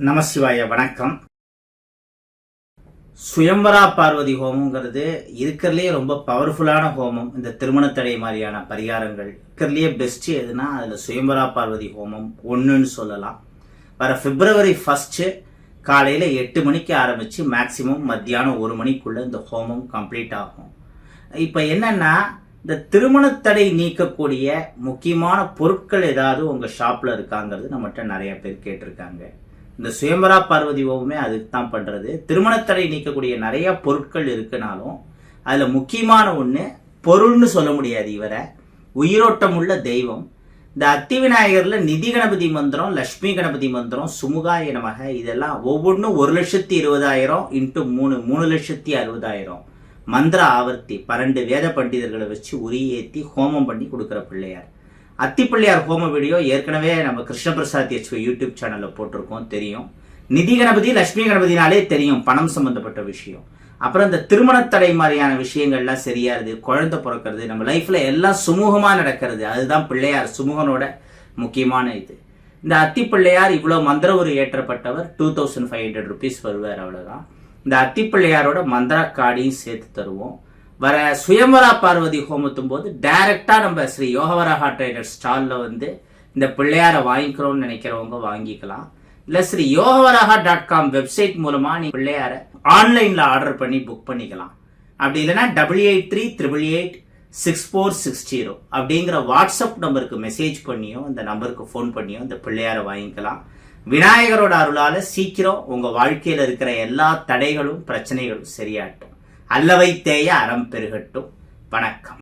நமசிவாய வணக்கம். சுயம்பரா பார்வதி ஹோமங்கிறது இருக்கிறதுலே ரொம்ப பவர்ஃபுல்லான ஹோமம். இந்த திருமணத்தடை மாதிரியான பரிகாரங்கள் இருக்கிறதுலே பெஸ்ட் எதுனா அதில் சுயம்பரா பார்வதி ஹோமம் ஒன்றுன்னு சொல்லலாம். வர February 1 காலையில் 8 மணிக்கு ஆரம்பித்து மேக்சிமம் மத்தியானம் 1 மணிக்குள்ளே இந்த ஹோமம் கம்ப்ளீட் ஆகும். இப்போ என்னன்னா, இந்த திருமணத்தடை நீக்கக்கூடிய முக்கியமான பொருட்கள் ஏதாவது உங்கள் ஷாப்பில் இருக்காங்கிறது நம்மகிட்ட நிறைய பேர் கேட்டிருக்காங்க. இந்த சுயம்பரா பார்வதி ஹோமமே அதுக்கு தான் பண்ணுறது. திருமணத்தடை நீக்கக்கூடிய நிறைய பொருட்கள் இருக்குனாலும் அதில் முக்கியமான ஒன்று, பொருள்னு சொல்ல முடியாது, இவரை உயிரோட்டம் உள்ள தெய்வம். இந்த அத்தி விநாயகரில் நிதி கணபதி மந்திரம், லட்சுமி கணபதி மந்திரம், சுமுகாய நமக, இதெல்லாம் ஒவ்வொன்றும் 1,20,000 × 3 3,60,000 மந்திர ஆவர்த்தி 12 வேத பண்டிதர்களை வச்சு உரியேற்றி ஹோமம் பண்ணி கொடுக்குற பிள்ளையார். அத்தி பிள்ளையார் ஹோம வீடியோ ஏற்கனவே நம்ம கிருஷ்ணபிரசாத் யூடியூப் சேனலில் போட்டிருக்கோம், தெரியும். நிதி கணபதி லட்சுமி கணபதினாலே தெரியும், பணம் சம்பந்தப்பட்ட விஷயம். அப்புறம் இந்த திருமணத்தடை மாதிரியான விஷயங்கள்லாம் சரியாருது, குழந்தை பிறக்கிறது, நம்ம லைஃப்ல எல்லாம் சுமூகமாக நடக்கிறது, அதுதான் பிள்ளையார் சுமூகனோட முக்கியமான இது. இந்த அத்தி பிள்ளையார் இவ்வளோ மந்திர ஒரு ஏற்றப்பட்டவர், 2500 rupees வருவார், அவ்வளோதான். இந்த அத்தி பிள்ளையாரோட மந்திர கார்டையும் சேர்த்து தருவோம். வர சுயம்பரா பார்வதி ஹோமத்தும் போது டைரக்டா நம்ம ஸ்ரீ யோகவராகா ட்ரேடர்ஸ் ஸ்டால்ல இந்த பிள்ளையாரை வாங்கிக்கிறோம்னு நினைக்கிறவங்க வாங்கிக்கலாம். இல்ல ஸ்ரீ யோகவராகா.com வெப்சைட் மூலமா நீ பிள்ளையாரை ஆன்லைன்ல ஆர்டர் பண்ணி புக் பண்ணிக்கலாம். அப்படி இல்லைன்னா 8838886460 அப்படிங்கிற வாட்ஸ்அப் நம்பருக்கு மெசேஜ் பண்ணியோ இந்த நம்பருக்கு ஃபோன் பண்ணியோ இந்த பிள்ளையாரை வாங்கிக்கலாம். விநாயகரோட அருளால சீக்கிரம் உங்க வாழ்க்கையில இருக்கிற எல்லா தடைகளும் பிரச்சனைகளும் சரியாட்டும். அல்லவை தேய அறம் பெருகட்டும். வணக்கம்.